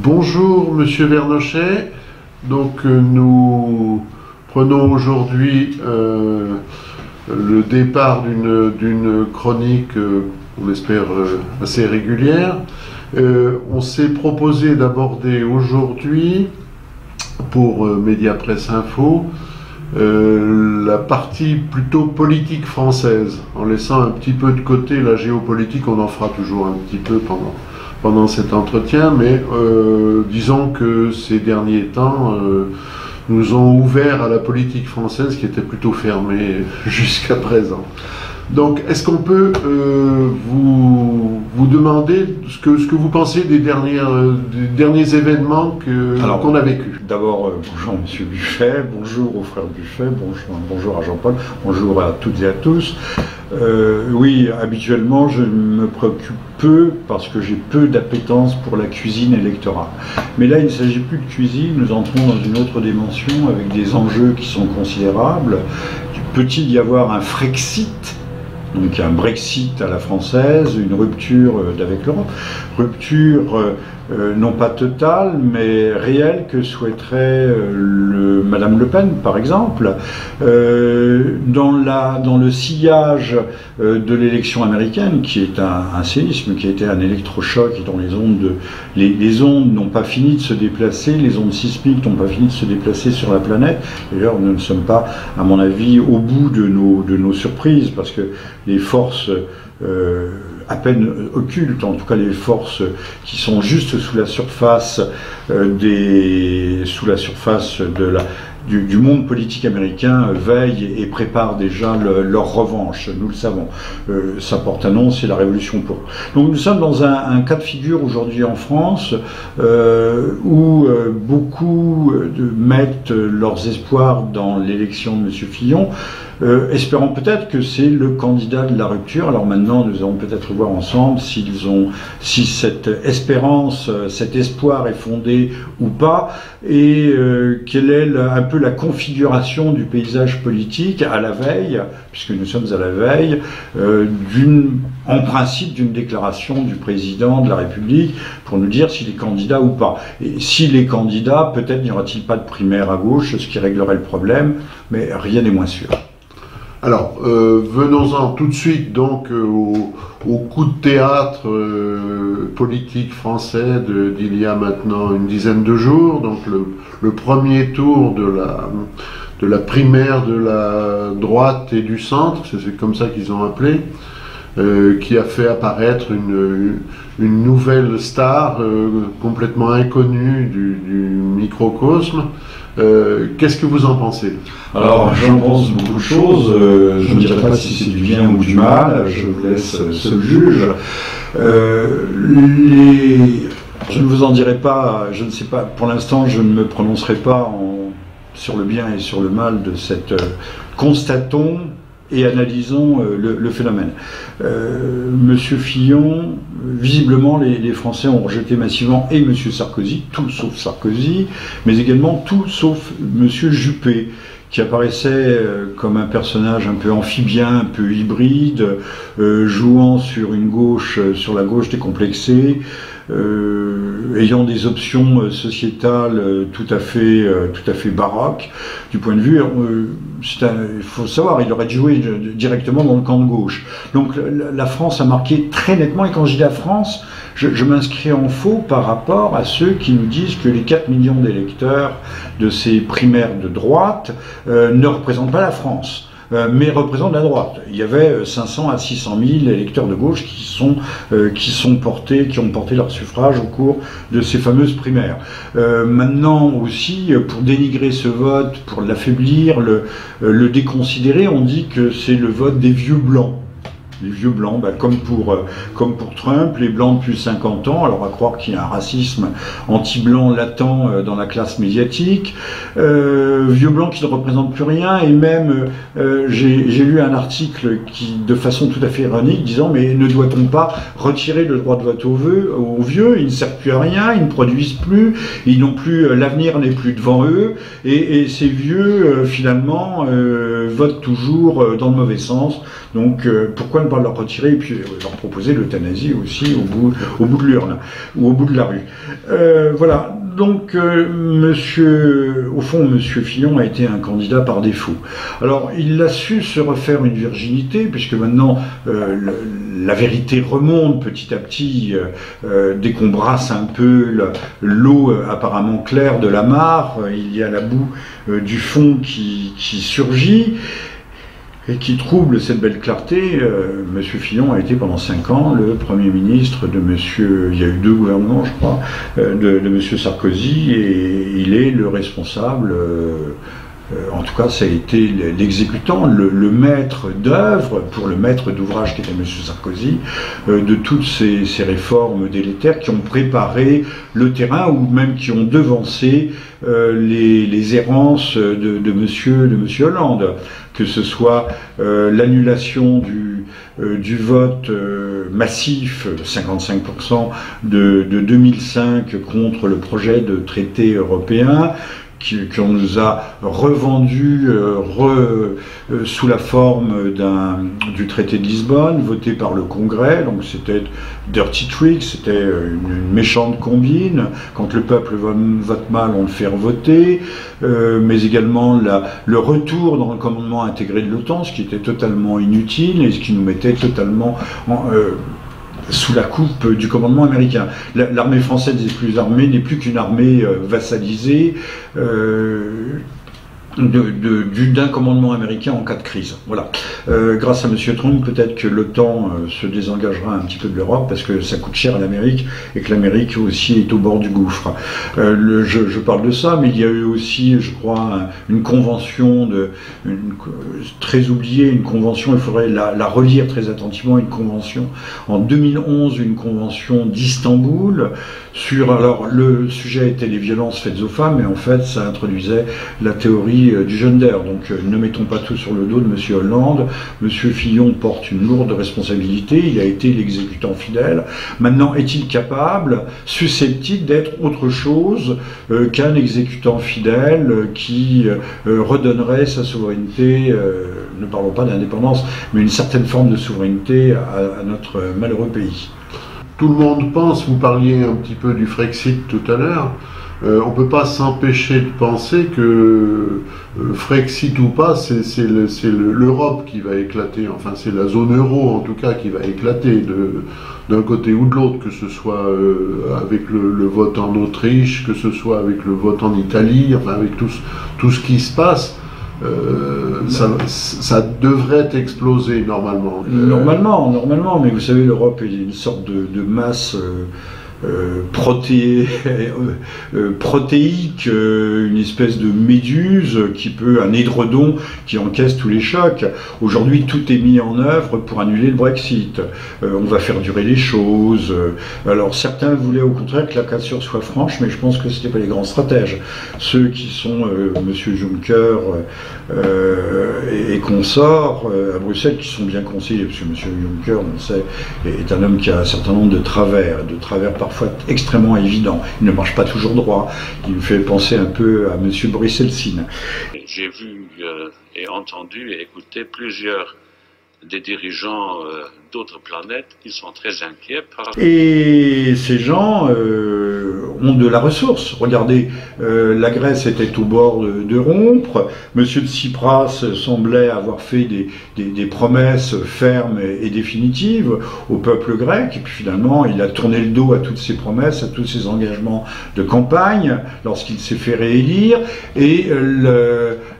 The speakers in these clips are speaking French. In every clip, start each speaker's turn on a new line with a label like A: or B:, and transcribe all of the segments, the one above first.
A: Bonjour Monsieur Vernochet, donc nous prenons aujourd'hui le départ d'une chronique, on l'espère assez régulière. On s'est proposé d'aborder aujourd'hui pour Mediapresse Info la partie plutôt politique française, en laissant un petit peu de côté la géopolitique. On en fera toujours un petit peu pendant cet entretien, mais disons que ces derniers temps nous ont ouvert à la politique française qui était plutôt fermée jusqu'à présent. Donc, est-ce qu'on peut vous demander ce que vous pensez des derniers événements qu'on a vécus?
B: D'abord, bonjour Monsieur Buffet, bonjour aux frères Buffet, bonjour à Jean-Paul, bonjour à toutes et à tous. Oui, habituellement, je me préoccupe peu parce que j'ai peu d'appétence pour la cuisine électorale. Mais là, il ne s'agit plus de cuisine, nous entrons dans une autre dimension avec des enjeux qui sont considérables. Peut-il y avoir un Frexit ? Donc un Brexit à la française, une rupture avec l'Europe, rupture non pas totale mais réelle que souhaiterait Madame Le Pen par exemple, dans le sillage de l'élection américaine qui est un séisme, qui a été un électrochoc et dont les ondes n'ont pas fini de se déplacer, les ondes sismiques n'ont pas fini de se déplacer sur la planète. D'ailleurs, nous ne sommes pas, à mon avis, au bout de nos surprises parce que les forces à peine occultes, en tout cas les forces qui sont juste sous la surface du monde politique américain veillent et préparent déjà leur revanche, nous le savons. Ça porte un nom, c'est la révolution pour. Donc nous sommes dans un cas de figure aujourd'hui en France où beaucoup mettent leurs espoirs dans l'élection de M. Fillon, espérant peut-être que c'est le candidat de la rupture. Alors maintenant, nous allons peut-être voir ensemble si cette espérance, cet espoir est fondé ou pas, et quelle est un peu la configuration du paysage politique à la veille, puisque nous sommes à la veille, en principe d'une déclaration du président de la République pour nous dire s'il est candidat ou pas. Et s'il est candidat, peut-être n'y aura-t-il pas de primaire à gauche, ce qui réglerait le problème, mais rien n'est moins sûr.
A: Alors, venons-en tout de suite donc au coup de théâtre politique français d'il y a maintenant une dizaine de jours, donc le premier tour de la primaire de la droite et du centre, c'est comme ça qu'ils ont appelé, qui a fait apparaître une nouvelle star complètement inconnue du microcosme. Qu'est-ce que vous en pensez?
B: Alors, j'en pense beaucoup de choses. Je ne dirais pas si c'est du bien ou du mal. Je vous laisse seul juge. Je ne vous en dirai pas. Je ne sais pas. Pour l'instant, je ne me prononcerai pas sur le bien et sur le mal de cette. Constatons et analysons le phénomène. Monsieur Fillon, visiblement les Français ont rejeté massivement et Monsieur Sarkozy, tout sauf Sarkozy, mais également tout sauf Monsieur Juppé, qui apparaissait comme un personnage un peu amphibien, un peu hybride, jouant sur la gauche décomplexée, ayant des options sociétales tout à fait baroques du point de vue. Il faut savoir, il aurait joué directement dans le camp de gauche. Donc la France a marqué très nettement, et quand je dis la France, je m'inscris en faux par rapport à ceux qui nous disent que les 4 millions d'électeurs de ces primaires de droite ne représentent pas la France, mais représentent la droite. Il y avait 500 à 600 000 électeurs de gauche qui ont porté leur suffrage au cours de ces fameuses primaires. Maintenant aussi, pour dénigrer ce vote, pour l'affaiblir, le déconsidérer, on dit que c'est le vote des vieux blancs. Les vieux blancs, comme pour Trump, les blancs depuis 50 ans, alors à croire qu'il y a un racisme anti-blanc latent dans la classe médiatique, vieux blancs qui ne représentent plus rien, et même j'ai lu un article qui, de façon tout à fait ironique, disant mais ne doit-on pas retirer le droit de vote aux vieux, ils ne servent plus à rien, ils ne produisent plus, ils n'ont plus, l'avenir n'est plus devant eux, et ces vieux finalement votent toujours dans le mauvais sens, donc pourquoi ne pas leur retirer et puis leur proposer l'euthanasie aussi au bout de l'urne ou au bout de la rue. Voilà. Donc, au fond, Monsieur Fillon a été un candidat par défaut. Alors, il a su se refaire une virginité, puisque maintenant, la vérité remonte petit à petit, dès qu'on brasse un peu l'eau apparemment claire de la mare, il y a la boue du fond qui surgit. Et qui trouble cette belle clarté. Monsieur Fillon a été pendant 5 ans le Premier ministre de Monsieur, il y a eu 2 gouvernements je crois, de Monsieur Sarkozy, et il est le responsable, en tout cas ça a été l'exécutant, le maître d'œuvre, pour le maître d'ouvrage qui était Monsieur Sarkozy, de toutes ces réformes délétères qui ont préparé le terrain, ou même qui ont devancé les errances de Monsieur Hollande, que ce soit l'annulation du vote massif, 55% de 2005 contre le projet de traité européen, qu'on nous a revendu sous la forme du traité de Lisbonne, voté par le Congrès. Donc c'était dirty trick, c'était une méchante combine. Quand le peuple vote mal, on le fait voter. Mais également le retour dans le commandement intégré de l'OTAN, ce qui était totalement inutile et ce qui nous mettait totalement sous la coupe du commandement américain. L'armée française n'est plus qu'une armée vassalisée d'un commandement américain en cas de crise. Voilà. Grâce à M. Trump, peut-être que l'OTAN se désengagera un petit peu de l'Europe, parce que ça coûte cher à l'Amérique, et que l'Amérique aussi est au bord du gouffre. Je parle de ça, mais il y a eu aussi, je crois, une convention, très oubliée, une convention, il faudrait la relire très attentivement, une convention en 2011, une convention d'Istanbul, alors le sujet était les violences faites aux femmes, mais en fait ça introduisait la théorie du gender. Donc ne mettons pas tout sur le dos de M. Hollande. M. Fillon porte une lourde responsabilité, il a été l'exécutant fidèle. Maintenant, est-il capable, susceptible d'être autre chose qu'un exécutant fidèle qui redonnerait sa souveraineté, ne parlons pas d'indépendance, mais une certaine forme de souveraineté à notre malheureux pays?
A: Tout le monde pense, vous parliez un petit peu du Frexit tout à l'heure, on ne peut pas s'empêcher de penser que Frexit ou pas, c'est l'Europe qui va éclater, enfin c'est la zone euro en tout cas qui va éclater d'un côté ou de l'autre, que ce soit avec le vote en Autriche, que ce soit avec le vote en Italie, enfin avec tout ce qui se passe. Ça devrait exploser normalement.
B: Normalement, mais vous savez, l'Europe est une sorte de masse protéique, une espèce de méduse un édredon qui encaisse tous les chocs. Aujourd'hui, tout est mis en œuvre pour annuler le Brexit. On va faire durer les choses. Alors certains voulaient au contraire que la cassure soit franche, mais je pense que ce n'étaient pas les grands stratèges. Ceux qui sont Monsieur Juncker et consorts à Bruxelles, qui sont bien conseillés, parce que Monsieur Juncker, on le sait, est un homme qui a un certain nombre de travers parfois extrêmement évidents. Il ne marche pas toujours droit. Il me fait penser un peu à Monsieur Boris Eltsine.
C: J'ai vu et entendu et écouté plusieurs des dirigeants d'autres planètes qui sont très inquiets
B: Et ces gens ont de la ressource. Regardez, la Grèce était au bord de rompre. Monsieur Tsipras semblait avoir fait des promesses fermes et définitives au peuple grec. Et puis finalement, il a tourné le dos à toutes ces promesses, à tous ces engagements de campagne lorsqu'il s'est fait réélire. Et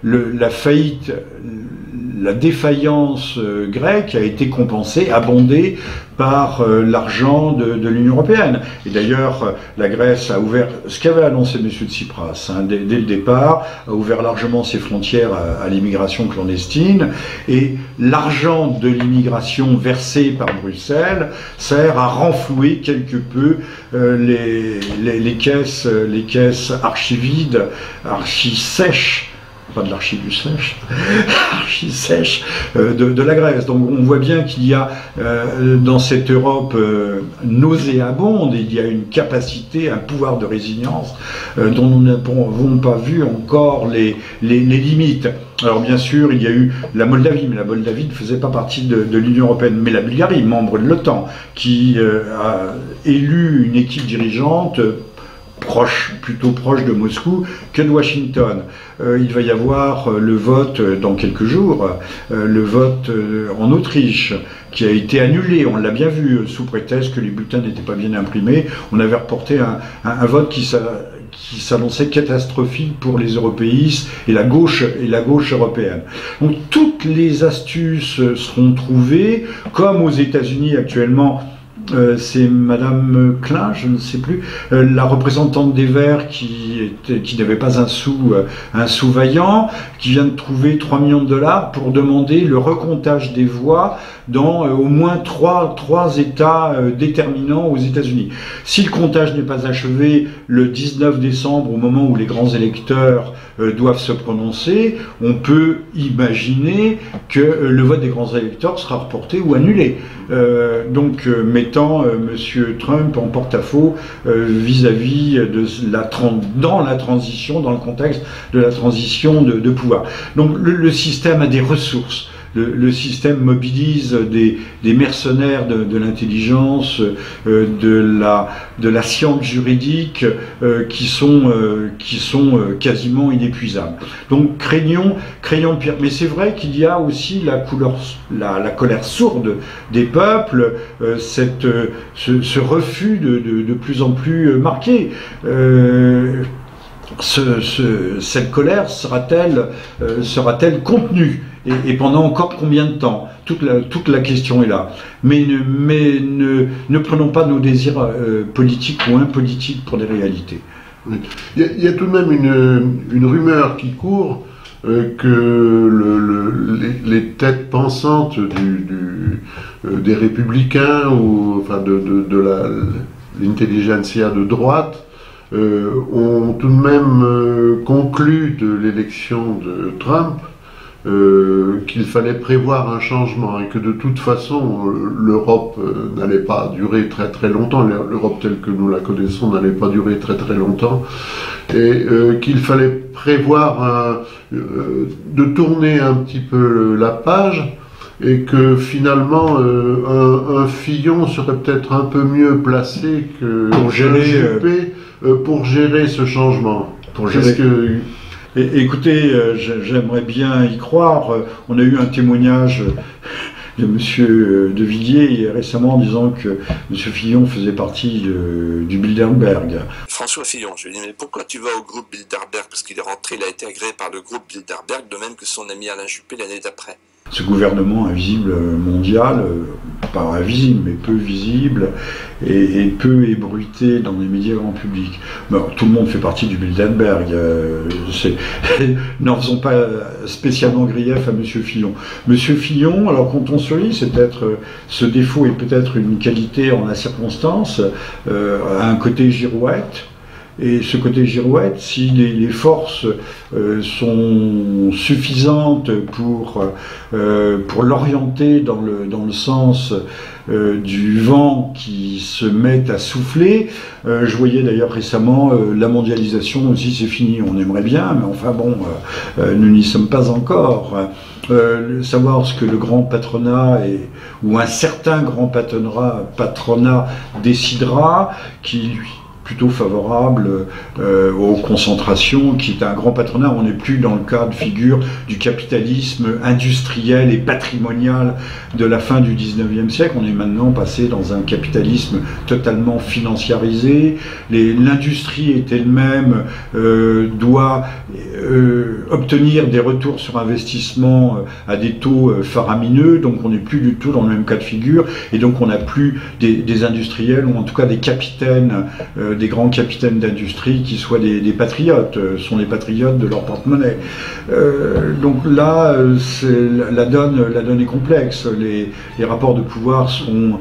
B: la faillite, la défaillance grecque a été compensée, abondée par l'argent de l'Union européenne. Et d'ailleurs, la Grèce a ouvert, ce qu'avait annoncé M. Tsipras dès le départ, a ouvert largement ses frontières à l'immigration clandestine, et l'argent de l'immigration versé par Bruxelles sert à renflouer quelque peu les caisses archi-vides, archi-sèches, pas de l'archibus sèche, archi-sèche de la Grèce. Donc on voit bien qu'il y a dans cette Europe nauséabonde, il y a une capacité, un pouvoir de résilience dont nous n'avons pas vu encore les limites. Alors bien sûr, il y a eu la Moldavie, mais la Moldavie ne faisait pas partie de l'Union européenne. Mais la Bulgarie, membre de l'OTAN, qui a élu une équipe dirigeante plutôt proche de Moscou que de Washington. Il va y avoir le vote dans quelques jours, le vote en Autriche, qui a été annulé, on l'a bien vu, sous prétexte que les bulletins n'étaient pas bien imprimés. On avait reporté un vote qui s'annonçait catastrophique pour les européistes et la gauche européenne. Donc toutes les astuces seront trouvées, comme aux États-Unis actuellement. C'est Madame Klein, je ne sais plus, la représentante des Verts qui n'avait pas un sou vaillant, qui vient de trouver 3 millions de dollars pour demander le recomptage des voix dans au moins trois États déterminants aux États-Unis. Si le comptage n'est pas achevé le 19 décembre, au moment où les grands électeurs doivent se prononcer, on peut imaginer que le vote des grands électeurs sera reporté ou annulé. Donc mettant Monsieur Trump en porte-à-faux vis-à-vis dans la transition, dans le contexte de la transition de pouvoir. Donc le système a des ressources. Le système mobilise des mercenaires de l'intelligence, de la science juridique qui sont quasiment inépuisables. Donc craignons pire. Mais c'est vrai qu'il y a aussi la colère sourde des peuples, ce refus de plus en plus marqué. Cette colère sera-t-elle contenue et pendant encore combien de temps? Toute la question est là. Mais ne prenons pas nos désirs politiques ou impolitiques pour des réalités.
A: Oui. Il y a tout de même une rumeur qui court que les têtes pensantes des républicains ou enfin de l'intelligentsia de droite ont tout de même conclu de l'élection de Trump qu'il fallait prévoir un changement et que de toute façon l'Europe n'allait pas durer très très longtemps, l'Europe telle que nous la connaissons n'allait pas durer très très longtemps, et qu'il fallait prévoir de tourner un petit peu la page, et que finalement un Fillon serait peut-être un peu mieux placé que Juppé pour gérer ce changement.
B: Écoutez, j'aimerais bien y croire. On a eu un témoignage de M. De Villiers récemment en disant que M. Fillon faisait partie du Bilderberg.
D: François Fillon, je lui ai dit, mais pourquoi tu vas au groupe Bilderberg? Parce qu'il est rentré, il a été agréé par le groupe Bilderberg, de même que son ami Alain Juppé l'année d'après.
B: Ce gouvernement invisible mondial, pas invisible, mais peu visible, et peu ébruité dans les médias grand public. Bon, tout le monde fait partie du Bilderberg. N'en faisons pas spécialement grief à M. Fillon. M. Fillon, alors comptons sur lui, c'est peut-être ce défaut est peut-être une qualité en la circonstance, a un côté girouette. Et ce côté girouette, si les forces sont suffisantes pour l'orienter dans le sens du vent qui se met à souffler, je voyais d'ailleurs récemment la mondialisation aussi, c'est fini, on aimerait bien, mais enfin bon, nous n'y sommes pas encore. Savoir ce que le grand patronat ou un certain grand patronat décidera, qui plutôt favorable aux concentrations, qui est un grand patronat. On n'est plus dans le cas de figure du capitalisme industriel et patrimonial de la fin du 19e siècle. On est maintenant passé dans un capitalisme totalement financiarisé. L'industrie est elle-même doit obtenir des retours sur investissement à des taux faramineux, donc on n'est plus du tout dans le même cas de figure, et donc on n'a plus des industriels, ou en tout cas des capitaines, des grands capitaines d'industrie qui soient des patriotes, sont les patriotes de leur porte-monnaie. Donc là, la donne est complexe, les rapports de pouvoir seront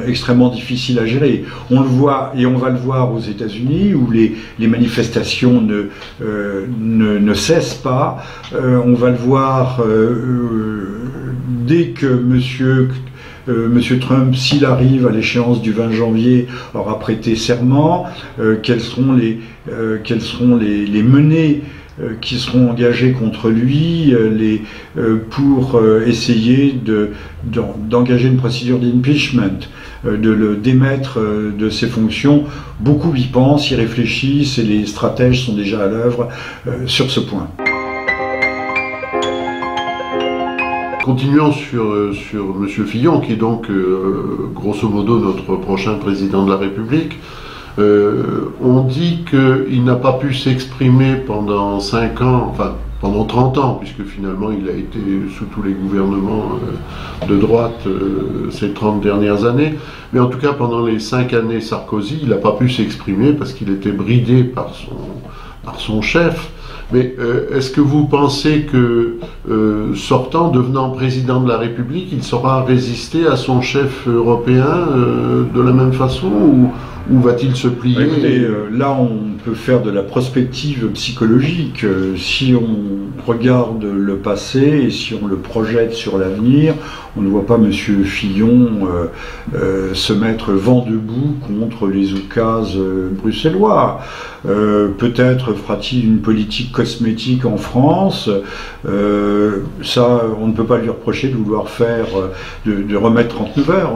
B: extrêmement difficiles à gérer. On le voit, et on va le voir aux États-Unis, où les manifestations ne cessent pas. On va le voir dès que Monsieur Trump, s'il arrive à l'échéance du 20 janvier, aura prêté serment, quelles seront les menées qui seront engagés contre lui pour essayer d'engager une procédure d'impeachment, de le démettre de ses fonctions. Beaucoup y pensent, y réfléchissent et les stratèges sont déjà à l'œuvre sur ce point.
A: Continuons sur M. Fillon, qui est donc grosso modo notre prochain président de la République. On dit qu'il n'a pas pu s'exprimer pendant 5 ans, enfin pendant 30 ans, puisque finalement il a été sous tous les gouvernements de droite ces 30 dernières années. Mais en tout cas, pendant les 5 années Sarkozy, il n'a pas pu s'exprimer parce qu'il était bridé par son chef. Mais est-ce que vous pensez que, sortant, devenant président de la République, il saura résister à son chef européen de la même façon, ou va-t-il se plier?
B: Écoutez, là on peut faire de la prospective psychologique. Si on regarde le passé et si on le projette sur l'avenir, on ne voit pas M. Fillon se mettre vent debout contre les oukases bruxellois. Peut-être fera-t-il une politique cosmétique en France. Ça, on ne peut pas lui reprocher de vouloir faire, de remettre 39 heures.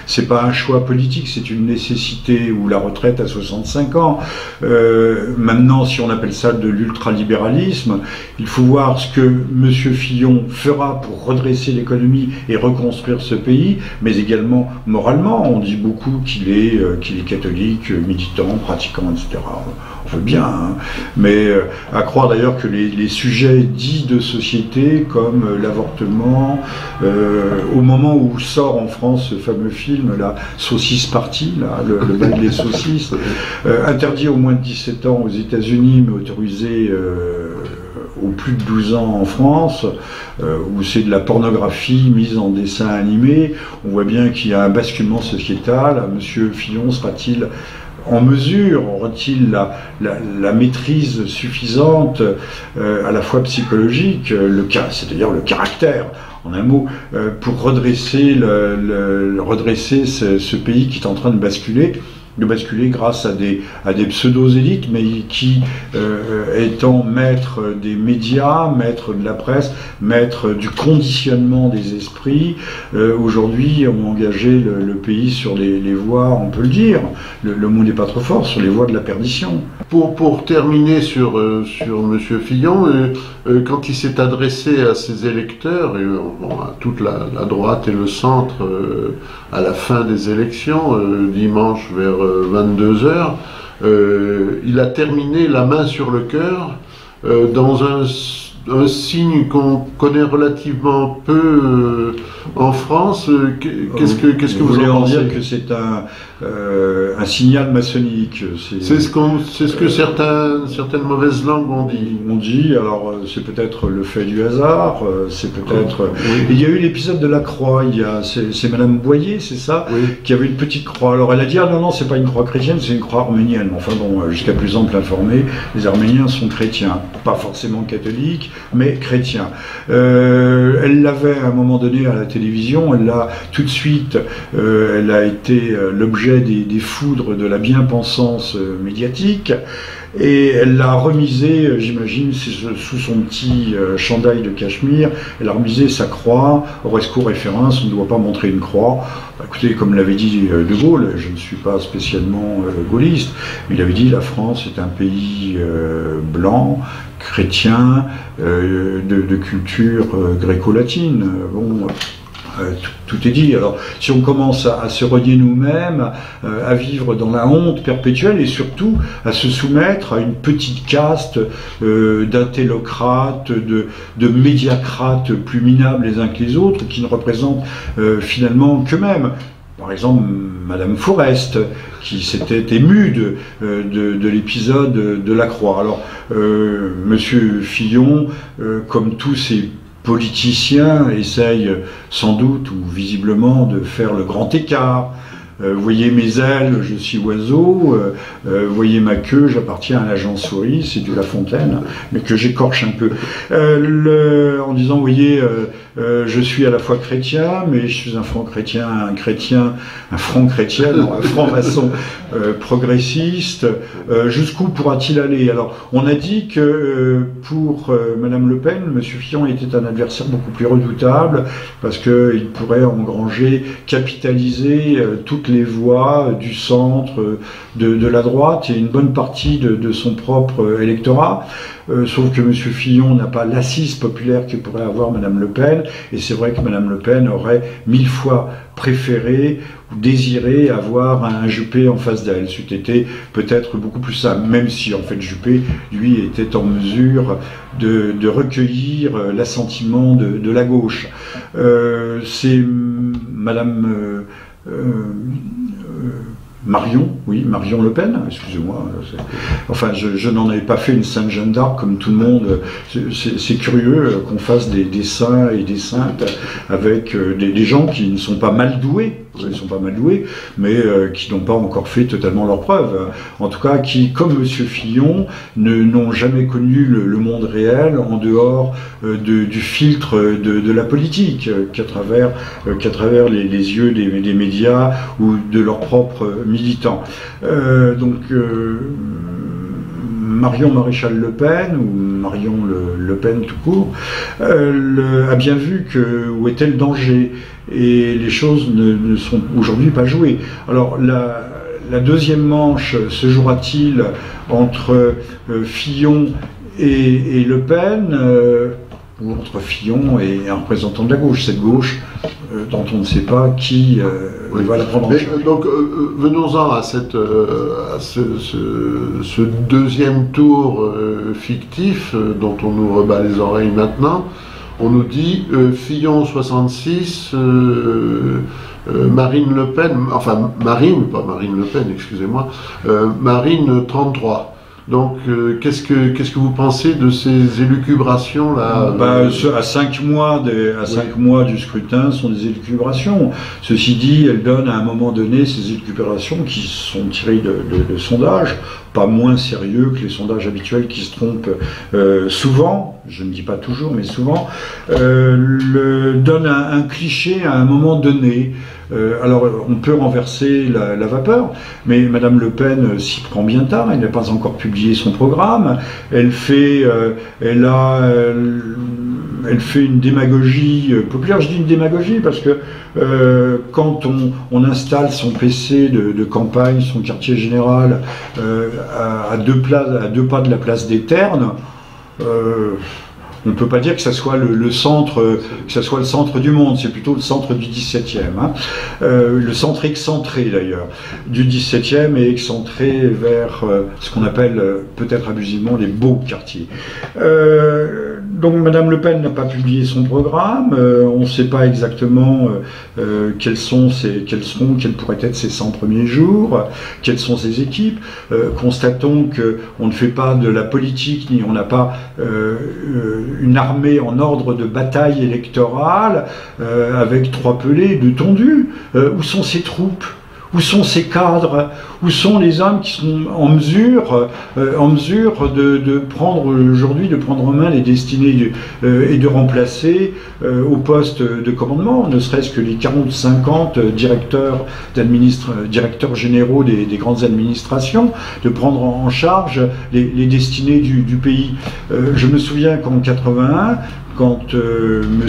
B: C'est pas un choix politique, c'est une nécessité, ou la retraite à 65 ans. Maintenant, si on appelle ça de l'ultralibéralisme, il faut voir ce que M. Fillon fera pour redresser l'économie et reconstruire ce pays, mais également moralement. On dit beaucoup qu'il est catholique, militant, pratiquant, etc. On veut bien, hein. Mais à croire d'ailleurs que les sujets dits de société, comme l'avortement, au moment où sort en France ce fameux film, la Saucisse Party, là, le bal des saucisses, interdit au moins de 17 ans aux États-Unis, mais autorisé aux plus de 12 ans en France, où c'est de la pornographie mise en dessin animé. On voit bien qu'il y a un basculement sociétal. Monsieur Fillon sera-t-il en mesure, aura-t-il la maîtrise suffisante, à la fois psychologique, c'est-à-dire le caractère, en un mot, pour redresser ce pays qui est en train de basculer grâce à des pseudo-élites, mais qui, étant maîtres des médias, maîtres de la presse, maîtres du conditionnement des esprits, aujourd'hui ont engagé le pays sur les voies, on peut le dire, le mot n'est pas trop fort, sur les voies de la perdition.
A: Pour terminer sur M. Fillon, quand il s'est adressé à ses électeurs, et à toute la droite et le centre, à la fin des élections, dimanche vers 22 heures, il a terminé la main sur le cœur dans un signe qu'on connaît relativement peu en France. Qu'est-ce que vous
B: voulez
A: en
B: en
A: pensez?
B: dire que c'est un signal maçonnique.
A: C'est ce que certaines mauvaises langues ont dit.
B: On dit, alors c'est peut-être le fait du hasard, c'est peut-être...
A: Oui.
B: Il y a eu l'épisode de la croix, c'est Madame Boyer, c'est ça,
A: Oui.
B: qui avait une petite croix. Alors elle a dit, ah non, c'est pas une croix chrétienne, c'est une croix arménienne. Enfin bon, jusqu'à plus ample informé, les Arméniens sont chrétiens, pas forcément catholiques, mais chrétiens. Elle l'avait à un moment donné à la télévision, elle l'a tout de suite, elle a été l'objet des foudres de la bien-pensance médiatique, et elle l'a remisé, j'imagine, sous son petit chandail de cachemire, elle a remisé sa croix, Horresco référence, on ne doit pas montrer une croix. Écoutez, comme l'avait dit De Gaulle, je ne suis pas spécialement gaulliste, mais il avait dit la France est un pays blanc, chrétien, de culture gréco-latine. Bon, tout est dit. Alors, si on commence à se renier nous-mêmes, à vivre dans la honte perpétuelle et surtout à se soumettre à une petite caste d'intellocrates, de médiacrates plus minables les uns que les autres, qui ne représentent finalement qu'eux-mêmes. Par exemple, Madame Forest, qui s'était émue de l'épisode de la Croix. Alors, Monsieur Fillon, comme tous ces politiciens, essaye sans doute ou visiblement de faire le grand écart, voyez mes ailes, je suis oiseau, voyez ma queue, j'appartiens à l'agent souris, c'est du La Fontaine, mais que j'écorche un peu. En disant, voyez, je suis à la fois chrétien, mais je suis un franc-chrétien, un franc-chrétien, non, un franc-maçon progressiste. Jusqu'où pourra-t-il aller? Alors, on a dit que pour Madame Le Pen, M. Fillon était un adversaire beaucoup plus redoutable, parce qu'il pourrait engranger, capitaliser toutes les voix du centre, de la droite et une bonne partie de son propre électorat. Sauf que M. Fillon n'a pas l'assise populaire que pourrait avoir Mme Le Pen, et c'est vrai que Mme Le Pen aurait 1000 fois préféré ou désiré avoir un Juppé en face d'elle. C'eût été peut-être beaucoup plus simple, même si en fait Juppé, lui, était en mesure de recueillir l'assentiment de la gauche. C'est Mme Marion Le Pen, excusez-moi. Enfin, je n'en avais pas fait une sainte Jeanne d'Arc comme tout le monde. C'est curieux qu'on fasse des saints et des saintes avec des gens qui ne sont pas mal doués. Ils sont pas mal doués, mais qui n'ont pas encore fait totalement leurs preuves. En tout cas, qui, comme M. Fillon, n'ont jamais connu le monde réel en dehors du filtre de la politique, qu'à travers les yeux des médias ou de leurs propres militants. Marion Maréchal Le Pen, ou Marion Le Pen tout court, a bien vu où était le danger, et les choses ne sont aujourd'hui pas jouées. Alors la deuxième manche se jouera-t-il entre Fillon et Le Pen, ou entre Fillon et un représentant de la gauche, cette gauche dont on ne sait pas qui va la prendre en charge.
A: Donc venons-en à ce deuxième tour fictif dont on nous rebat les oreilles maintenant. On nous dit Fillon 66, Marine Le Pen, enfin Marine, pas Marine Le Pen, excusez-moi, Marine 33. Donc, qu'est-ce que vous pensez de ces élucubrations-là?
B: À 5 mois du scrutin, sont des élucubrations. Ceci dit, elles donnent à un moment donné ces élucubrations qui sont tirées de sondages, pas moins sérieux que les sondages habituels qui se trompent souvent, je ne dis pas toujours, mais souvent, donnent un cliché à un moment donné. Alors, on peut renverser la vapeur, mais Madame Le Pen s'y prend bien tard, elle n'a pas encore publié son programme, elle fait une démagogie populaire. Je dis une démagogie parce que quand on installe son PC de campagne, son quartier général, à deux pas de la place des Ternes, on ne peut pas dire que ça soit le centre du monde, c'est plutôt le centre du 17e. Le centre excentré d'ailleurs, du 17e et excentré vers ce qu'on appelle peut-être abusivement les beaux quartiers. Donc Madame Le Pen n'a pas publié son programme, on ne sait pas exactement quels pourraient être ses 100 premiers jours, quelles sont ses équipes. Constatons qu'on ne fait pas de la politique, ni on n'a pas une armée en ordre de bataille électorale avec 3 pelés de tondus. Où sont ces troupes? Où sont ces cadres? Où sont les hommes qui sont en mesure de prendre aujourd'hui, de prendre en main les destinées et de remplacer au poste de commandement, ne serait-ce que les 40-50 directeurs généraux des grandes administrations, de prendre en charge les destinées du pays. Je me souviens qu'en 81, quand M.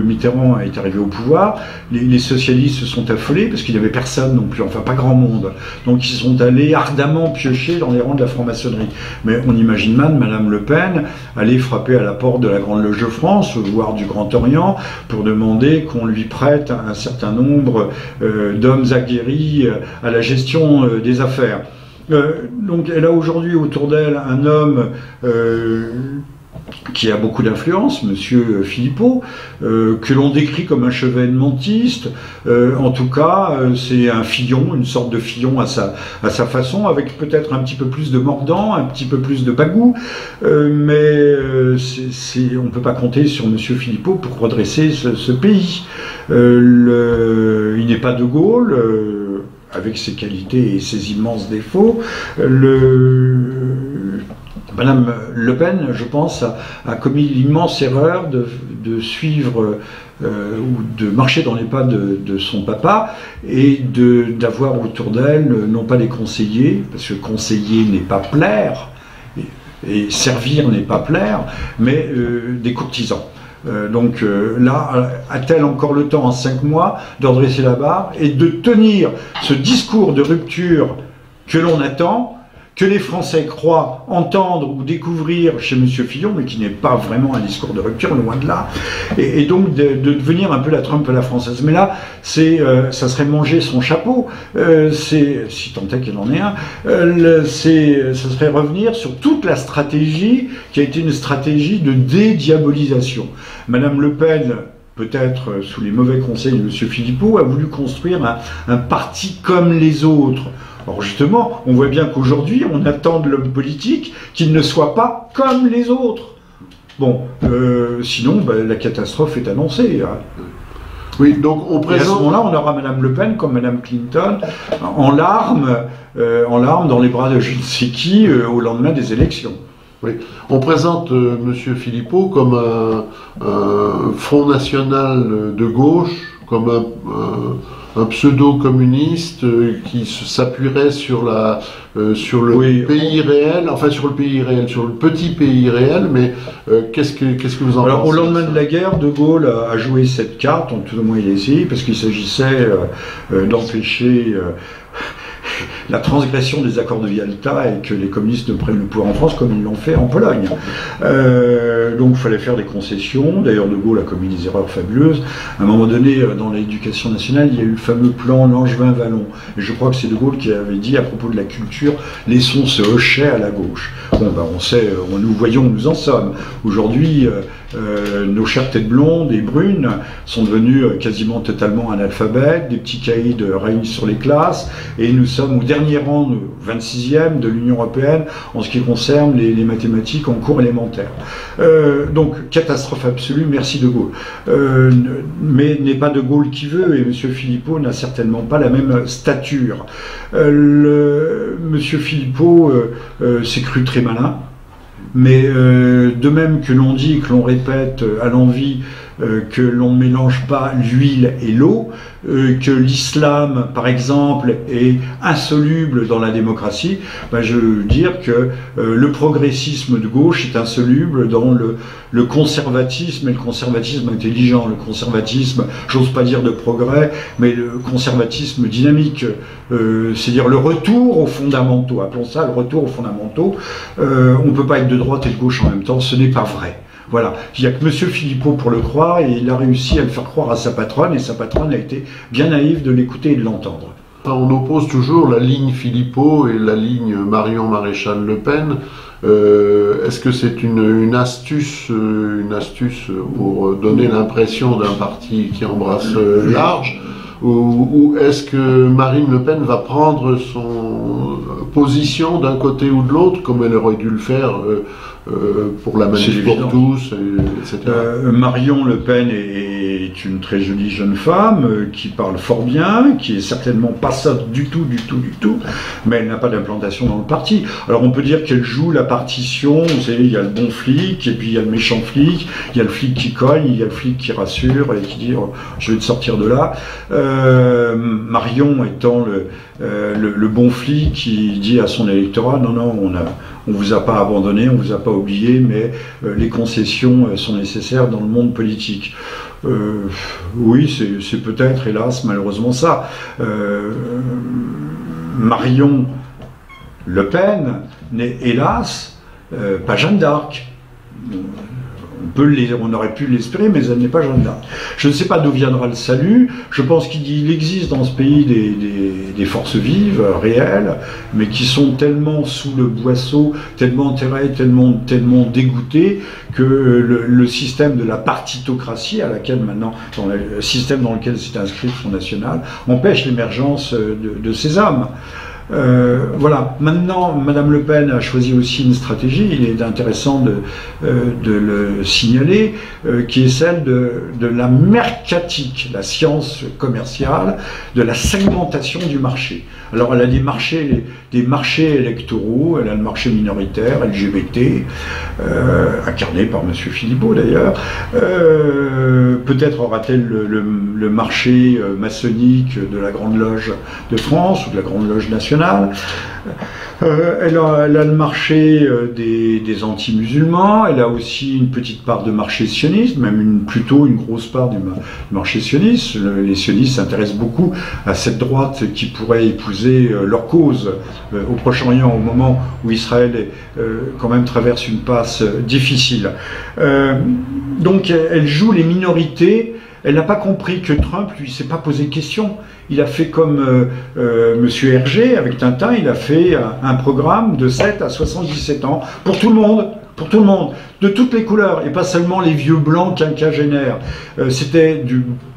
B: Mitterrand est arrivé au pouvoir, les socialistes se sont affolés parce qu'il n'y avait personne non plus, enfin pas grand monde. Donc ils sont allés ardemment piocher dans les rangs de la franc-maçonnerie. Mais on imagine mal Madame Le Pen aller frapper à la porte de la Grande Loge de France, voire du Grand Orient, pour demander qu'on lui prête un certain nombre d'hommes aguerris à la gestion des affaires. Donc elle a aujourd'hui autour d'elle un homme qui a beaucoup d'influence, Monsieur Philippot, que l'on décrit comme un chevènementiste. En tout cas, c'est un Fillon, une sorte de Fillon à sa façon, avec peut-être un petit peu plus de mordant, un petit peu plus de bagou, mais on ne peut pas compter sur Monsieur Philippot pour redresser ce pays. Il n'est pas de Gaulle, avec ses qualités et ses immenses défauts. Madame Le Pen, je pense, a commis l'immense erreur de suivre ou de marcher dans les pas de son papa et d'avoir autour d'elle, non pas des conseillers, parce que conseiller n'est pas plaire, et servir n'est pas plaire, mais des courtisans. Donc là, a-t-elle encore le temps en 5 mois de redresser la barre et de tenir ce discours de rupture que l'on attend, que les Français croient entendre ou découvrir chez M. Fillon, mais qui n'est pas vraiment un discours de rupture, loin de là, et donc de devenir un peu la Trump à la française. Mais là, ça serait manger son chapeau, si tant est qu'il en est un, ça serait revenir sur toute la stratégie qui a été une stratégie de dédiabolisation. Madame Le Pen, peut-être sous les mauvais conseils de M. Philippot, a voulu construire un parti comme les autres. Or justement, on voit bien qu'aujourd'hui, on attend de l'homme politique qu'il ne soit pas comme les autres. Bon, sinon, la catastrophe est annoncée. Hein.
A: Oui, donc on présente...
B: Et à ce moment-là, on aura Madame Le Pen comme Madame Clinton, en larmes dans les bras de je ne sais qui, au lendemain des élections.
A: Oui. On présente M. Philippot comme un Front National de gauche, comme un pseudo-communiste qui s'appuierait sur le pays réel, enfin sur le pays réel, sur le petit pays réel, mais qu'est-ce que vous en pensez?
B: Alors au lendemain de la guerre, De Gaulle a joué cette carte, en tout au moins il a essayé, parce qu'il s'agissait d'empêcher la transgression des accords de Yalta et que les communistes ne prennent le pouvoir en France comme ils l'ont fait en Pologne. Donc il fallait faire des concessions. D'ailleurs, De Gaulle a commis des erreurs fabuleuses. À un moment donné, dans l'éducation nationale, il y a eu le fameux plan Langevin-Vallon. Et je crois que c'est De Gaulle qui avait dit à propos de la culture, laissons ce hochet à la gauche. Bon, on sait, nous voyons où nous en sommes. Aujourd'hui, nos chères têtes blondes et brunes sont devenues quasiment totalement analphabètes, des petits caïds règnent sur les classes, et nous sommes au dernier rang, 26e de l'Union européenne en ce qui concerne les mathématiques en cours élémentaire. Donc, catastrophe absolue, merci De Gaulle. Mais n'est pas De Gaulle qui veut, et M. Philippot n'a certainement pas la même stature. M. Philippot s'est cru très malin. Mais de même que l'on dit, que l'on répète à l'envi que l'on ne mélange pas l'huile et l'eau, que l'islam, par exemple, est insoluble dans la démocratie, je veux dire que le progressisme de gauche est insoluble dans le conservatisme, et le conservatisme intelligent, le conservatisme, j'ose pas dire de progrès, mais le conservatisme dynamique, c'est-à-dire le retour aux fondamentaux, appelons ça le retour aux fondamentaux. On ne peut pas être de droite et de gauche en même temps, ce n'est pas vrai. Voilà, il n'y a que M. Philippot pour le croire, et il a réussi à le faire croire à sa patronne, et sa patronne a été bien naïve de l'écouter et de l'entendre.
A: On oppose toujours la ligne Philippot et la ligne Marion Maréchal Le Pen. Est-ce que c'est une astuce pour donner l'impression d'un parti qui embrasse large, ou est-ce que Marine Le Pen va prendre son position d'un côté ou de l'autre, comme elle aurait dû le faire pour la manif pour tous, etc.
B: Marion Le Pen est une très jolie jeune femme qui parle fort bien, qui est certainement pas sotte du tout, mais elle n'a pas d'implantation dans le parti. Alors on peut dire qu'elle joue la partition, vous savez, il y a le bon flic, et puis il y a le méchant flic, il y a le flic qui cogne, il y a le flic qui rassure et qui dit oh, je vais te sortir de là. Marion étant le bon flic qui dit à son électorat non, on vous a pas abandonné, on vous a pas oublié, mais les concessions sont nécessaires dans le monde politique. Oui, c'est peut-être, hélas, malheureusement ça. Marion Le Pen n'est, hélas, pas Jeanne d'Arc. On aurait pu l'espérer, mais elle n'est pas Jeanne d'Arc. Je ne sais pas d'où viendra le salut. Je pense qu'il existe dans ce pays des forces vives, réelles, mais qui sont tellement sous le boisseau, tellement enterrées, tellement dégoûtées, que le système de la partitocratie, à laquelle maintenant, dans le système dans lequel s'est inscrit le Front National, empêche l'émergence de ces hommes. Voilà. Maintenant, Madame Le Pen a choisi aussi une stratégie, il est intéressant de le signaler, qui est celle de la mercatique, la science commerciale, de la segmentation du marché. Alors elle a des marchés électoraux, elle a le marché minoritaire, LGBT, incarné par M. Philippot d'ailleurs. Peut-être aura-t-elle le marché maçonnique de la Grande Loge de France ou de la Grande Loge nationale. Elle a le marché des anti-musulmans, elle a aussi une petite part de marché sioniste, même plutôt une grosse part du marché sioniste. Les sionistes s'intéressent beaucoup à cette droite qui pourrait épouser leur cause au Proche-Orient au moment où Israël quand même traverse une passe difficile. Donc elle joue les minorités. Elle n'a pas compris que Trump, lui, s'est pas posé de questions. Il a fait comme Monsieur Hergé avec Tintin, il a fait un programme de 7 à 77 ans pour tout le monde. Pour tout le monde, de toutes les couleurs, et pas seulement les vieux blancs quinquagénaires. C'était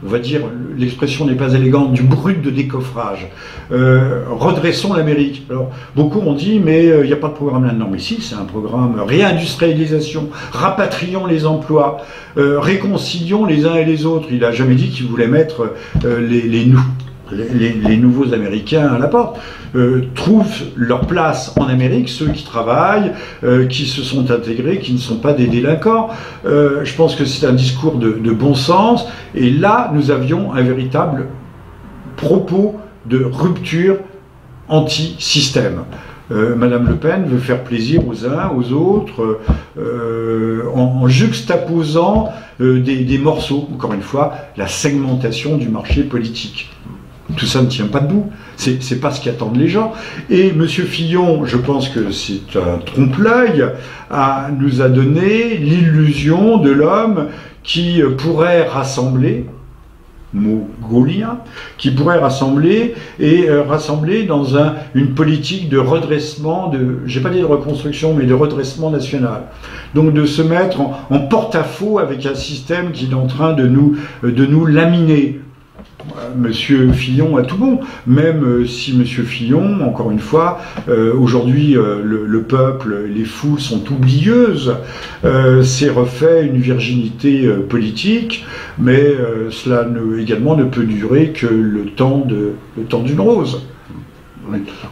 B: on va dire, l'expression n'est pas élégante, du brut de décoffrage. Redressons l'Amérique. Alors, beaucoup ont dit, mais il n'y a pas de programme là. Non, mais si, c'est un programme réindustrialisation, rapatrions les emplois, réconcilions les uns et les autres. Il n'a jamais dit qu'il voulait mettre les nouveaux Américains à la porte, trouvent leur place en Amérique, ceux qui travaillent, qui se sont intégrés, qui ne sont pas des délinquants. Je pense que c'est un discours de bon sens, et là, nous avions un véritable propos de rupture anti-système. Madame Le Pen veut faire plaisir aux uns, aux autres, en juxtaposant des morceaux, encore une fois, la segmentation du marché politique. Tout ça ne tient pas debout, c'est pas ce qu'attendent les gens. Et M. Fillon, je pense que c'est un trompe-l'œil, nous a donné l'illusion de l'homme qui pourrait rassembler, mot gaulien, qui pourrait rassembler dans une politique de redressement, j'ai pas dit de reconstruction, mais de redressement national. Donc de se mettre en porte-à-faux avec un système qui est en train de nous laminer. Monsieur Fillon a tout bon, même si Monsieur Fillon, encore une fois, aujourd'hui le peuple, les foules sont oublieuses, s'est refait une virginité politique, mais cela également ne peut durer que le temps d'une rose.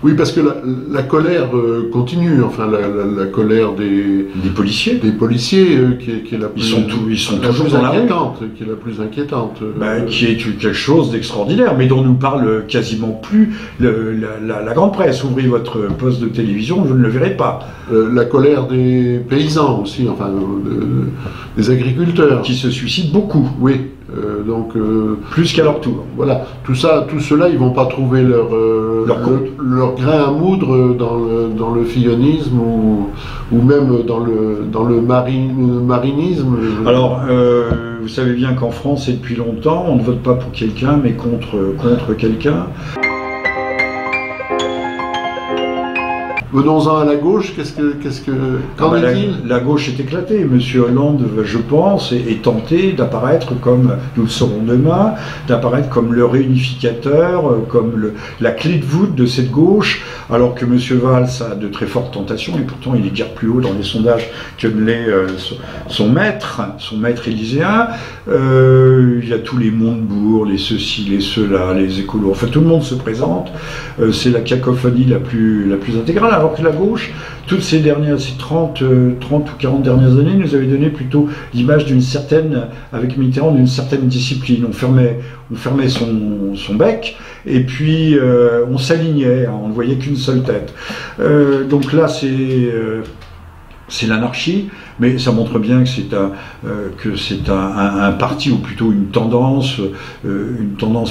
A: Oui, parce que la colère continue, enfin la colère des policiers, qui est la plus,
B: ils sont toujours dans la rue,
A: qui est la plus inquiétante,
B: qui est quelque chose d'extraordinaire, mais dont nous parle quasiment plus la grande presse. Ouvrez votre poste de télévision, vous ne le verrez pas.
A: La colère des paysans aussi, enfin des agriculteurs
B: qui se suicident beaucoup.
A: Oui.
B: Plus qu'à leur tour.
A: Voilà, tout cela, ils vont pas trouver leur grain à moudre dans le fillonisme ou même dans le marinisme.
B: Alors, vous savez bien qu'en France et depuis longtemps, on ne vote pas pour quelqu'un, mais contre quelqu'un.
A: Venons-en à la gauche, qu'en est-il ?
B: La gauche est éclatée. Monsieur Hollande, je pense, est tenté d'apparaître comme, nous le saurons demain, d'apparaître comme le réunificateur, comme la clé de voûte de cette gauche, alors que Monsieur Valls a de très fortes tentations, et pourtant il est guère plus haut dans les sondages que ne l'est son maître élyséen. Il y a tous les Montebourg, les ceci, les cela, les écolos, enfin tout le monde se présente. C'est la cacophonie la plus intégrale. Alors que la gauche, toutes ces 30 ou 40 dernières années, nous avait donné plutôt l'image avec Mitterrand, d'une certaine discipline. On fermait son bec, et puis on s'alignait, on ne voyait qu'une seule tête. Donc là, c'est l'anarchie, mais ça montre bien que c'est un parti, ou plutôt une tendance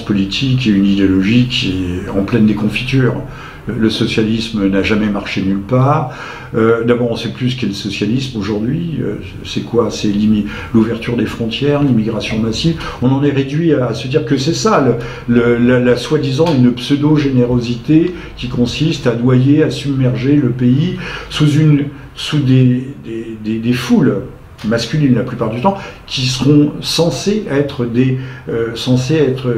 B: politique et une idéologie qui est en pleine déconfiture. Le socialisme n'a jamais marché nulle part. D'abord, on ne sait plus ce qu'est le socialisme aujourd'hui. C'est quoi? C'est l'ouverture des frontières, l'immigration massive. On en est réduit à se dire que c'est ça, la soi-disant une pseudo-générosité qui consiste à noyer, à submerger le pays sous des foules masculines la plupart du temps, qui seront censés être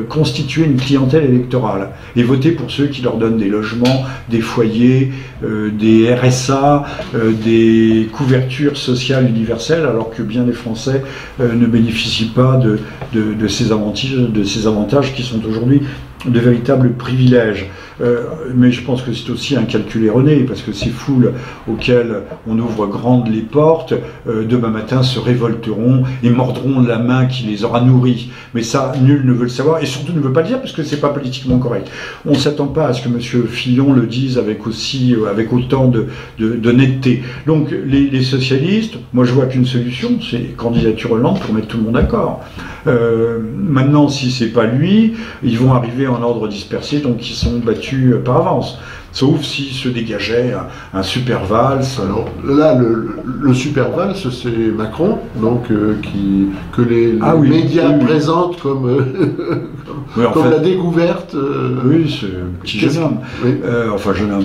B: constituer une clientèle électorale et voter pour ceux qui leur donnent des logements, des foyers, des RSA, des couvertures sociales universelles, alors que bien des Français ne bénéficient pas de ces avantages qui sont aujourd'hui de véritables privilèges. Mais je pense que c'est aussi un calcul erroné, parce que ces foules auxquelles on ouvre grandes les portes, demain matin se révolteront et mordront la main qui les aura nourris. Mais ça, nul ne veut le savoir, et surtout ne veut pas le dire, parce que c'est pas politiquement correct. On ne s'attend pas à ce que M. Fillon le dise avec autant de netteté. Donc les socialistes, moi je vois qu'une solution, c'est candidature Hollande pour mettre tout le monde d'accord. Maintenant, si c'est pas lui, ils vont arriver en ordre dispersé, donc ils sont battus par avance. Sauf s'il se dégageait un super valse.
A: Alors là, le super valse, c'est Macron, donc que les médias présentent comme la découverte.
B: Oui, c'est un petit jeune homme.
A: Oui.
B: Enfin, jeune homme.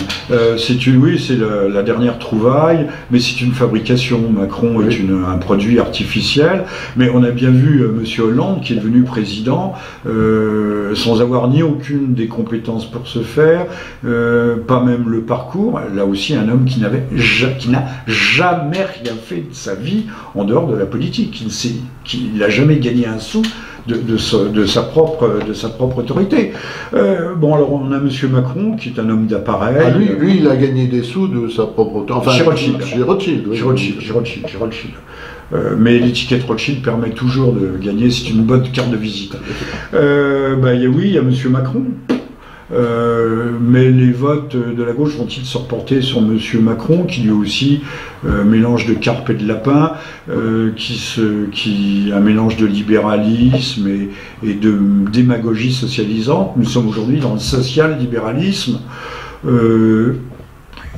B: C'est la dernière trouvaille, mais c'est une fabrication. Macron est un produit artificiel. Mais on a bien vu M. Hollande, qui est devenu président, sans avoir ni aucune des compétences pour ce faire, pas même le parcours. Là aussi, un homme qui n'a jamais rien fait de sa vie en dehors de la politique, qui n'a jamais gagné un sou de sa propre autorité. Bon, alors on a M. Macron, qui est un homme d'appareil.
A: Ah, lui, il a gagné des sous de sa propre autorité. Enfin,
B: chez Rothschild.
A: Chez
B: Rothschild. Mais l'étiquette Rothschild permet toujours de gagner, c'est une bonne carte de visite. Il y a M. Macron. Mais les votes de la gauche vont-ils se reporter sur M. Macron, qui lui aussi mélange de carpe et de lapin, qui un mélange de libéralisme et de démagogie socialisante. Nous sommes aujourd'hui dans le social-libéralisme.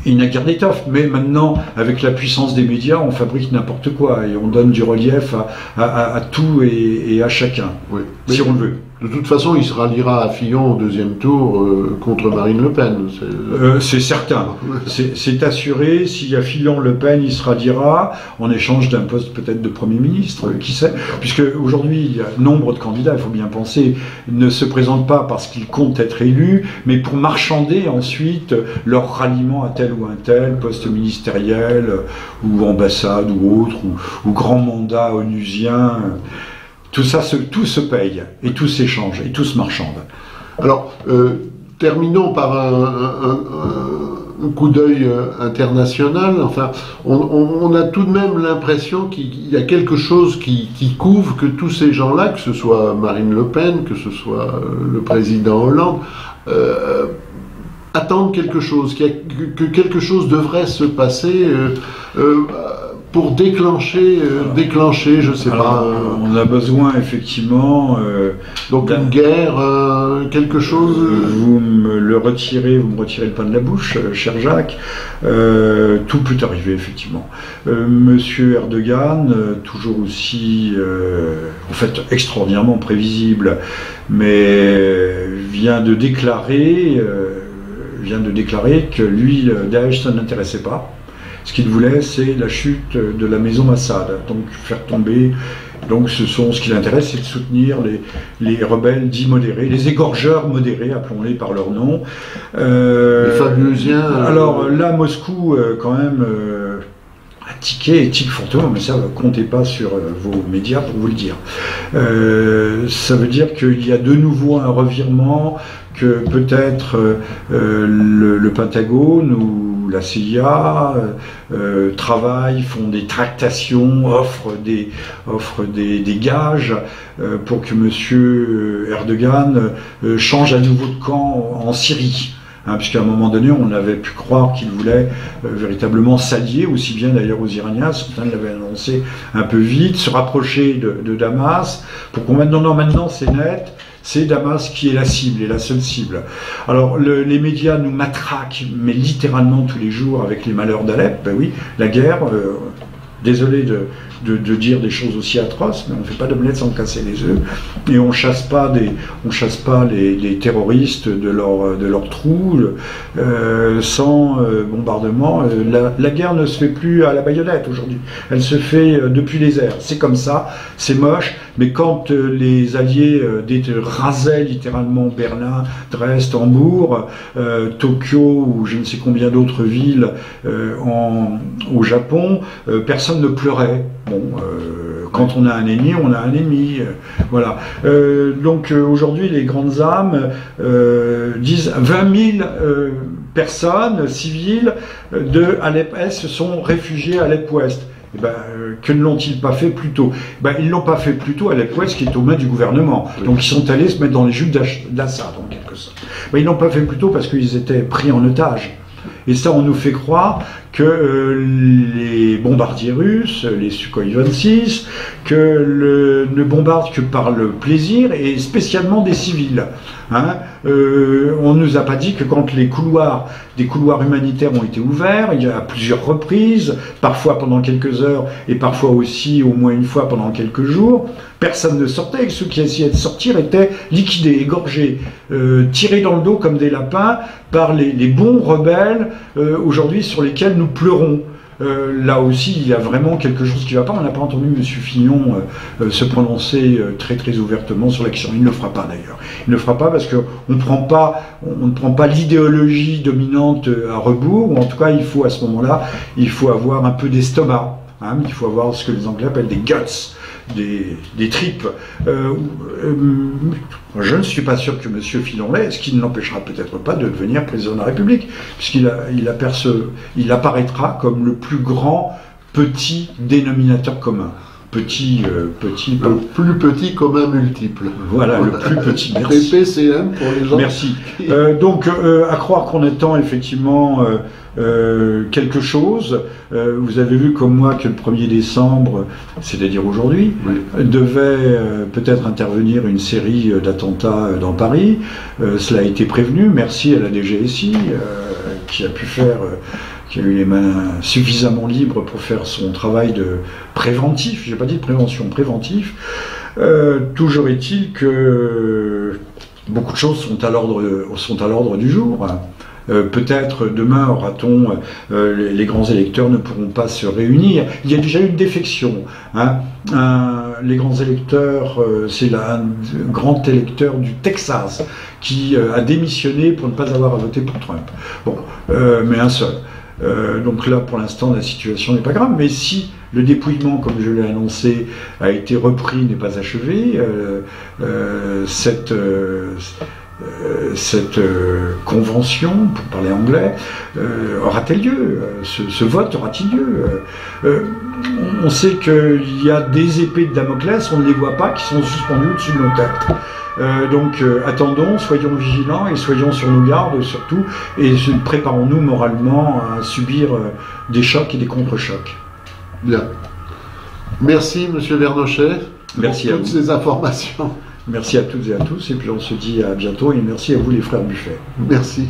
B: Il n'a guère d'étoffe, mais maintenant, avec la puissance des médias, on fabrique n'importe quoi et on donne du relief à tout et à chacun, si on le veut.
A: De toute façon, il se ralliera à Fillon au deuxième tour contre Marine Le Pen.
B: C'est certain. C'est assuré. S'il y a Fillon-Le Pen, il se ralliera en échange d'un poste peut-être de Premier ministre, qui sait. Puisque aujourd'hui, il y a nombre de candidats, il faut bien penser, ne se présentent pas parce qu'ils comptent être élus, mais pour marchander ensuite leur ralliement à tel ou un tel poste ministériel, ou ambassade, ou autre, ou grand mandat onusien. Tout se paye, et tout s'échange, et tout se marchande.
A: Alors, terminons par un coup d'œil international. Enfin, on a tout de même l'impression qu'il y a quelque chose qui couvre que tous ces gens-là, que ce soit Marine Le Pen, que ce soit le président Hollande, attendent quelque chose, que quelque chose devrait se passer pour déclencher, je sais pas.
B: On a besoin effectivement.
A: Donc une guerre, quelque chose.
B: Vous me retirez le pain de la bouche, cher Jacques. Tout peut arriver effectivement. Monsieur Erdogan, toujours aussi, en fait, extraordinairement prévisible, mais vient de déclarer que lui, Daesh, ça ne l'intéressait pas. Ce qu'il voulait, c'est la chute de la maison Assad, donc faire tomber. Donc ce qui l'intéresse, c'est de soutenir les rebelles dits modérés, les égorgeurs modérés, appelons-les par leur nom.
A: Les Fabiusiens.
B: Alors là, Moscou, quand même, a tiqué fortement, mais ça, comptez pas sur vos médias pour vous le dire. Ça veut dire qu'il y a de nouveau un revirement, que peut-être le Pentagone ou la CIA travaillent, font des tractations, offrent des gages pour que M. Erdogan change à nouveau de camp en Syrie. Puisqu'à un moment donné, on avait pu croire qu'il voulait véritablement s'allier, aussi bien d'ailleurs aux Iraniens, certains l'avaient annoncé un peu vite, se rapprocher de Damas, pour qu'on mette non, maintenant c'est net, c'est Damas qui est la cible, et la seule cible. Alors les médias nous matraquent, mais littéralement tous les jours, avec les malheurs d'Alep, ben oui, la guerre, Désolé de dire des choses aussi atroces, mais on ne fait pas d'omelette sans casser les œufs, et on chasse pas les terroristes de leur trou sans bombardement. La guerre ne se fait plus à la baïonnette aujourd'hui, elle se fait depuis les airs. C'est comme ça, c'est moche, mais quand les Alliés rasaient littéralement Berlin, Dresde, Hambourg, Tokyo ou je ne sais combien d'autres villes au Japon, personne ne pleurait. Bon, quand on a un ennemi, on a un ennemi. Voilà. Donc aujourd'hui, les grandes âmes disent 20 000 personnes civiles de Alep-Est se sont réfugiées à Alep-Ouest. Eh ben, que ne l'ont-ils pas fait plus tôt? Ils ne l'ont pas fait plus tôt à Alep-Ouest, qui est aux mains du gouvernement. Donc ils sont allés se mettre dans les jupes d'Assad, en quelque sorte. Ils ne l'ont pas fait plus tôt parce qu'ils étaient pris en otage. Et ça, on nous fait croire que les bombardiers russes, les Sukhoi 26, ne bombardent que par le plaisir et spécialement des civils. On ne nous a pas dit que quand des couloirs humanitaires ont été ouverts, il y a plusieurs reprises, parfois pendant quelques heures et parfois aussi au moins une fois pendant quelques jours, personne ne sortait et ceux qui essayaient de sortir étaient liquidés, égorgés, tirés dans le dos comme des lapins par les bons rebelles aujourd'hui sur lesquels nous pleurons. Là aussi, il y a vraiment quelque chose qui ne va pas. On n'a pas entendu M. Fillon se prononcer très très ouvertement sur la question. Il ne le fera pas d'ailleurs. Il ne le fera pas parce qu'on ne prend pas l'idéologie dominante à rebours, ou en tout cas, il faut à ce moment-là, il faut avoir un peu d'estomac. Il faut avoir ce que les Anglais appellent des guts, des tripes. Je ne suis pas sûr que M. Fillon l'ait, ce qui ne l'empêchera peut-être pas de devenir président de la République, puisqu'il apparaîtra comme le plus grand petit dénominateur commun. Le
A: plus petit commun multiple.
B: Voilà, le plus petit. Merci.
A: PPCM pour les gens.
B: Merci. Donc, à croire qu'on attend effectivement quelque chose. Vous avez vu comme moi que le 1er décembre, c'est-à-dire aujourd'hui, devait peut-être intervenir une série d'attentats dans Paris. Cela a été prévenu. Merci à la DGSI qui a pu faire... qui a eu les mains suffisamment libres pour faire son travail de préventif, j'ai pas dit de prévention, préventif. Toujours est-il que beaucoup de choses sont à l'ordre du jour. Peut-être demain aura-t-on les grands électeurs ne pourront pas se réunir. Il y a déjà eu une défection. Les grands électeurs, c'est un grand électeur du Texas qui a démissionné pour ne pas avoir à voter pour Trump. Bon, mais un seul. Donc là, pour l'instant, la situation n'est pas grave. Mais si le dépouillement, comme je l'ai annoncé, a été repris, n'est pas achevé, cette convention, pour parler anglais, aura-t-elle lieu? Ce vote aura-t-il lieu? On sait qu'il y a des épées de Damoclès, on ne les voit pas, qui sont suspendues au-dessus de nos têtes. Donc attendons, soyons vigilants et soyons sur nos gardes surtout, et préparons-nous moralement à subir des chocs et des contre-chocs.
A: Bien. Merci Monsieur Vernochet.
B: Merci
A: pour toutes ces informations.
B: Merci à toutes et à tous, et puis on se dit à bientôt, et merci à vous les frères Buffet.
A: Merci.